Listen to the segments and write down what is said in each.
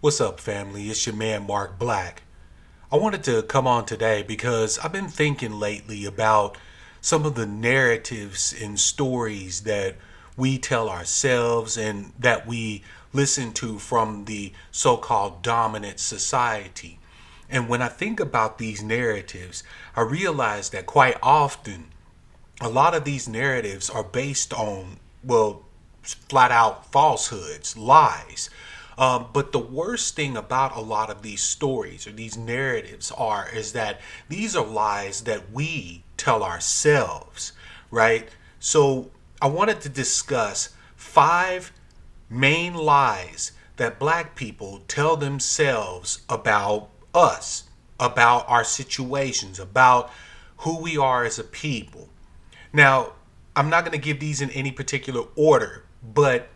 What's up, family? It's your man, Mark Black. I wanted to come on today because I've been thinking lately about some of the narratives and stories that we tell ourselves and that we listen to from the so called dominant society. And when I think about these narratives, I realize that quite often a lot of these narratives are based on, well, flat out falsehoods, lies. But the worst thing about a lot of these stories or these narratives is that these are lies that we tell ourselves, right? So I wanted to discuss five main lies that black people tell themselves about us, about our situations, about who we are as a people. Now, I'm not going to give these in any particular order, but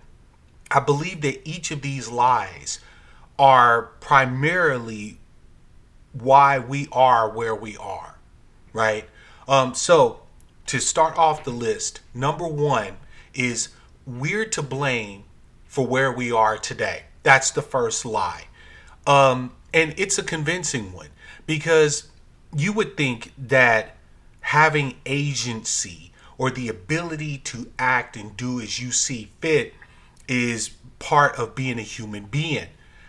I believe that each of these lies are primarily why we are where we are, right? So, to start off the list, number one is we're to blame for where we are today. That's the first lie. And it's a convincing one because you would think that having agency or the ability to act and do as you see fit is part of being a human being.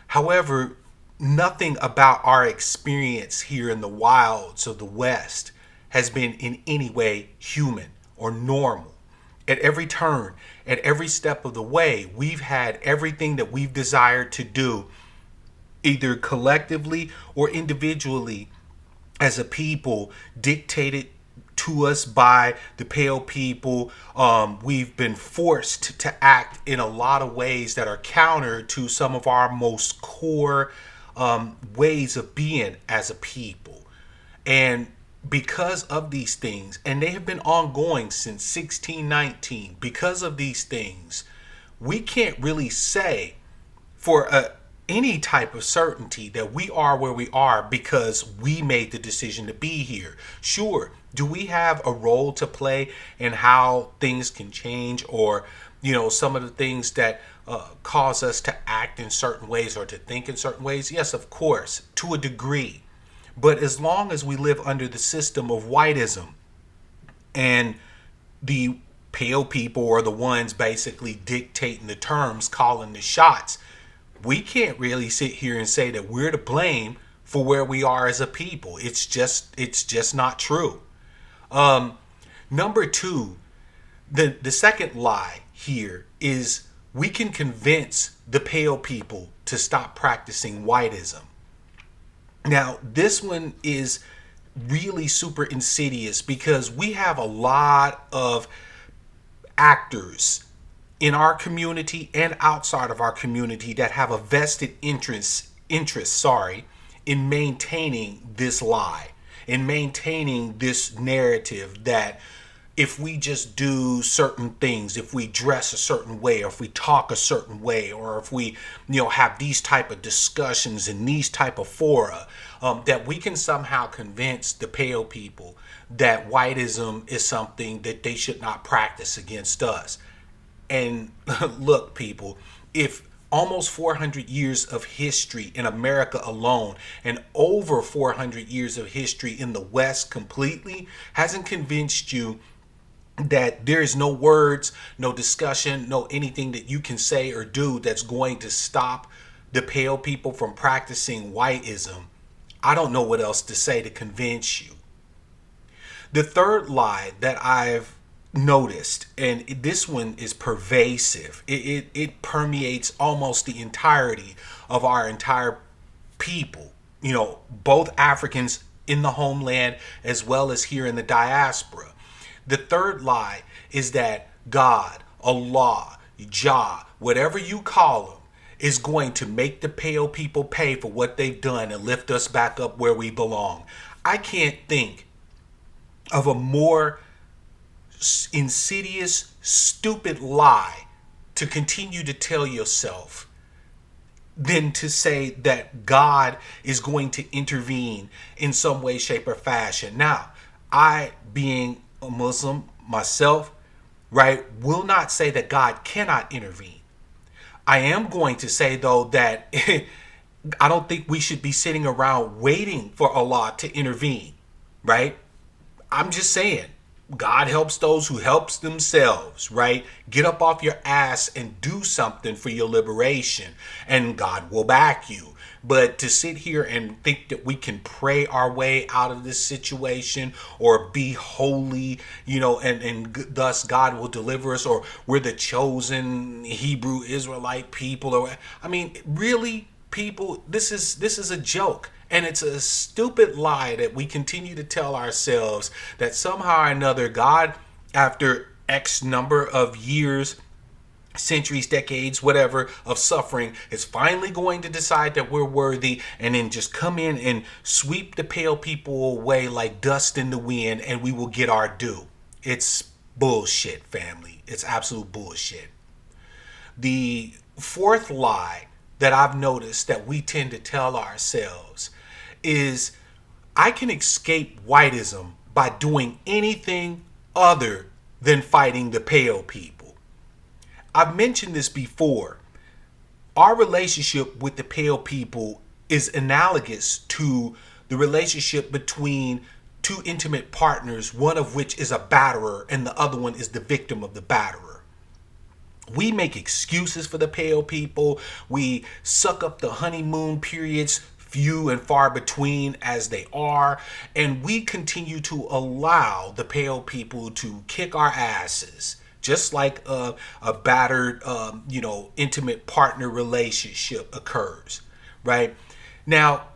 However, nothing about our experience here in the wilds of the West has been in any way human or normal. At every turn, at every step of the way, we've had everything that we've desired to do, either collectively or individually as a people, dictated to us by the pale people. We've been forced to act in a lot of ways that are counter to some of our most core ways of being as a people. And because of these things, and they have been ongoing since 1619, because of these things, we can't really say for any type of certainty that we are where we are because we made the decision to be here. Sure, do we have a role to play in how things can change, or some of the things that cause us to act in certain ways or to think in certain ways? Yes, of course, to a degree. But as long as we live under the system of whiteism and the pale people are the ones basically dictating the terms, calling the shots, we can't really sit here and say that we're to blame for where we are as a people. It's just not true. Number two, the second lie here is we can convince the pale people to stop practicing whiteism. Now, this one is really super insidious because we have a lot of actors in our community and outside of our community that have a vested interest in maintaining this lie, in maintaining this narrative that if we just do certain things, if we dress a certain way, or if we talk a certain way, or if we have these type of discussions in these type of fora, that we can somehow convince the pale people that whiteism is something that they should not practice against us. And look, people, if almost 400 years of history in America alone and over 400 years of history in the West completely hasn't convinced you that there is no words, no discussion, no anything that you can say or do that's going to stop the pale people from practicing whiteism, I don't know what else to say to convince you. The third lie that I've noticed, and this one is pervasive, it permeates almost the entirety of our entire people, both Africans in the homeland as well as here in the diaspora. The third lie is that God, Allah, Jah, whatever you call him, is going to make the pale people pay for what they've done and lift us back up where we belong. I can't think of a more insidious, stupid lie to continue to tell yourself than to say that God is going to intervene in some way, shape, or fashion. Now, I, being a Muslim myself, right, will not say that God cannot intervene. I am going to say, though, that I don't think we should be sitting around waiting for Allah to intervene, right? I'm just saying, God helps those who helps themselves, right? Get up off your ass and do something for your liberation, and God will back you. But to sit here and think that we can pray our way out of this situation or be holy, and thus God will deliver us, or we're the chosen Hebrew Israelite people, or I mean, really, people, this is a joke. And it's a stupid lie that we continue to tell ourselves that somehow or another God, after X number of years, centuries, decades, whatever, of suffering, is finally going to decide that we're worthy and then just come in and sweep the pale people away like dust in the wind, and we will get our due. It's bullshit, family. It's absolute bullshit. The fourth lie that I've noticed that we tend to tell ourselves is, I can escape whiteism by doing anything other than fighting the pale people. I've mentioned this before. Our relationship with the pale people is analogous to the relationship between two intimate partners, one of which is a batterer and the other one is the victim of the batterer. We make excuses for the pale people. We suck up the honeymoon periods, few and far between as they are, and we continue to allow the pale people to kick our asses, just like a battered, intimate partner relationship occurs, right? Now,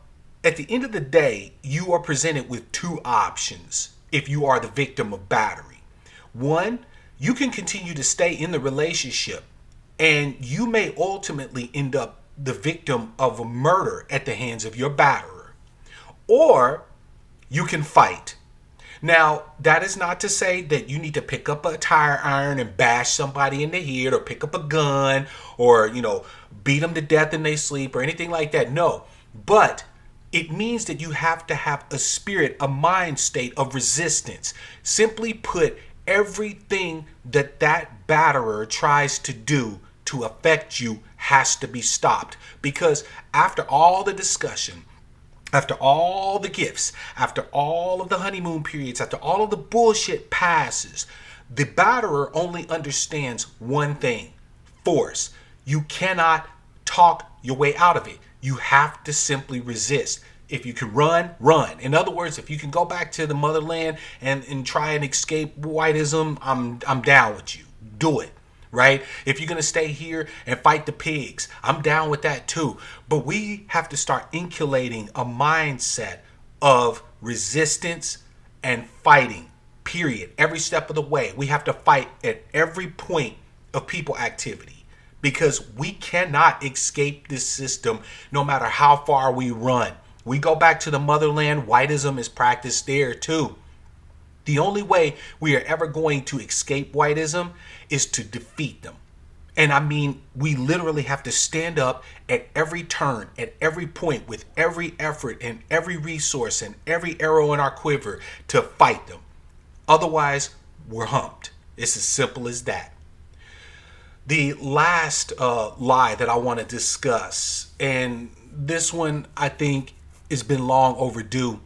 at the end of the day, you are presented with two options if you are the victim of battery. One, you can continue to stay in the relationship, and you may ultimately end up the victim of a murder at the hands of your batterer. Or you can fight. Now, that is not to say that you need to pick up a tire iron and bash somebody in the head, or pick up a gun, or, beat them to death in their sleep, or anything like that. No. But it means that you have to have a spirit, a mind state of resistance. Simply put, everything that batterer tries to do to affect you has to be stopped. Because after all the discussion, after all the gifts, after all of the honeymoon periods, after all of the bullshit passes, the batterer only understands one thing: force. You cannot talk your way out of it. You have to simply resist. If you can run, run. In other words, if you can go back to the motherland and try and escape whiteism, I'm down with you. Do it. Right? If you're going to stay here and fight the pigs, I'm down with that too. But we have to start inculcating a mindset of resistance and fighting, period. Every step of the way. We have to fight at every point of people activity, because we cannot escape this system no matter how far we run. We go back to the motherland, whiteism is practiced there too. The only way we are ever going to escape whiteism is to defeat them. And I mean, we literally have to stand up at every turn, at every point, with every effort and every resource and every arrow in our quiver to fight them. Otherwise, we're humped. It's as simple as that. The last lie that I want to discuss, and this one I think has been long overdue.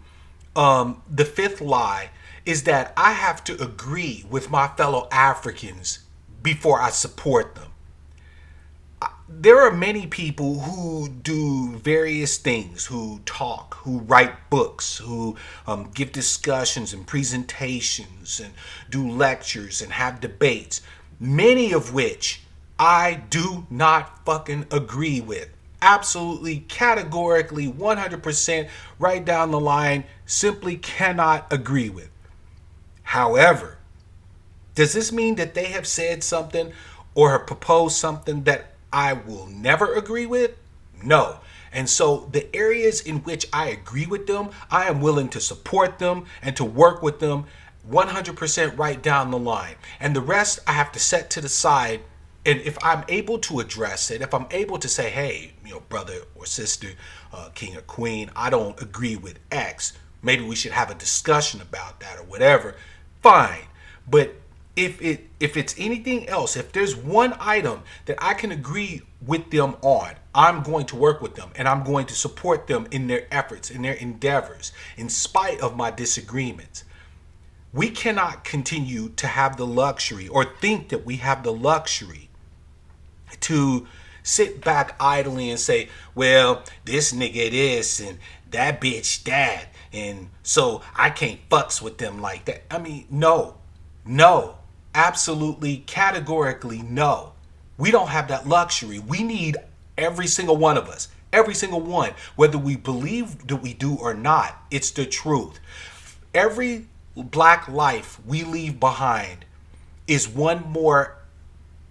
The fifth lie is that I have to agree with my fellow Africans before I support them. There are many people who do various things, who talk, who write books, who give discussions and presentations and do lectures and have debates, many of which I do not fucking agree with. Absolutely, categorically, 100%, right down the line, simply cannot agree with. However, does this mean that they have said something or have proposed something that I will never agree with? No. And so the areas in which I agree with them, I am willing to support them and to work with them 100% right down the line. And the rest I have to set to the side. And if I'm able to address it, if I'm able to say, hey, brother or sister, king or queen, I don't agree with X. Maybe we should have a discussion about that or whatever. Fine. But If it's anything else, if there's one item that I can agree with them on, I'm going to work with them and I'm going to support them in their efforts, in their endeavors, in spite of my disagreements. We cannot continue to have the luxury or think that we have the luxury to sit back idly and say, well, this nigga this and that bitch that, and so I can't fucks with them like that. I mean, no, absolutely, categorically no. We don't have that luxury. We need every single one of us, every single one, whether we believe that we do or not. It's the truth. Every black life we leave behind is one more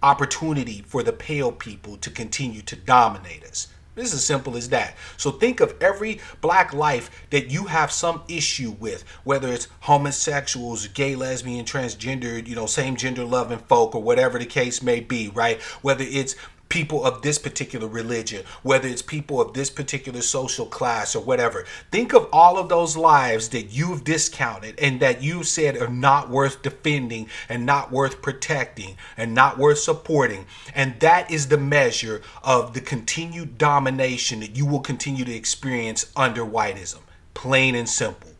opportunity for the pale people to continue to dominate us. This is as simple as that. So think of every black life that you have some issue with, whether it's homosexuals, gay, lesbian, transgender, same gender loving folk, or whatever the case may be, right? Whether it's people of this particular religion, whether it's people of this particular social class or whatever. Think of all of those lives that you've discounted and that you said are not worth defending and not worth protecting and not worth supporting. And that is the measure of the continued domination that you will continue to experience under whiteism. Plain and simple.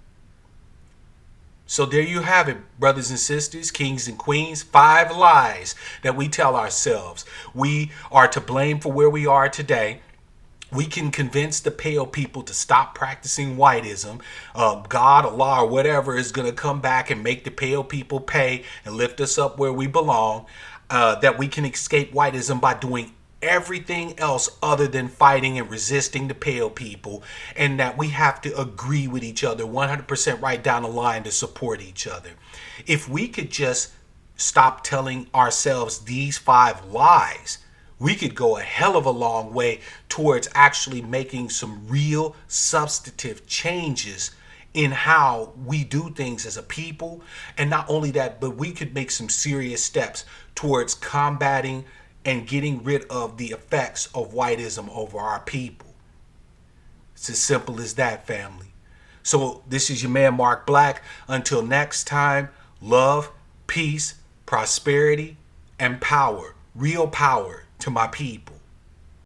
So there you have it, brothers and sisters, kings and queens, 5 lies that we tell ourselves. We are to blame for where we are today. We can convince the pale people to stop practicing whiteism. God, Allah, or whatever is going to come back and make the pale people pay and lift us up where we belong. That we can escape whiteism by doing everything else other than fighting and resisting the pale people, and that we have to agree with each other 100% right down the line to support each other. If we could just stop telling ourselves these 5 lies, we could go a hell of a long way towards actually making some real substantive changes in how we do things as a people. And not only that, but we could make some serious steps towards combating and getting rid of the effects of whiteism over our people. It's as simple as that, family. So this is your man, Mark Black. Until next time, love, peace, prosperity, and power. Real power to my people.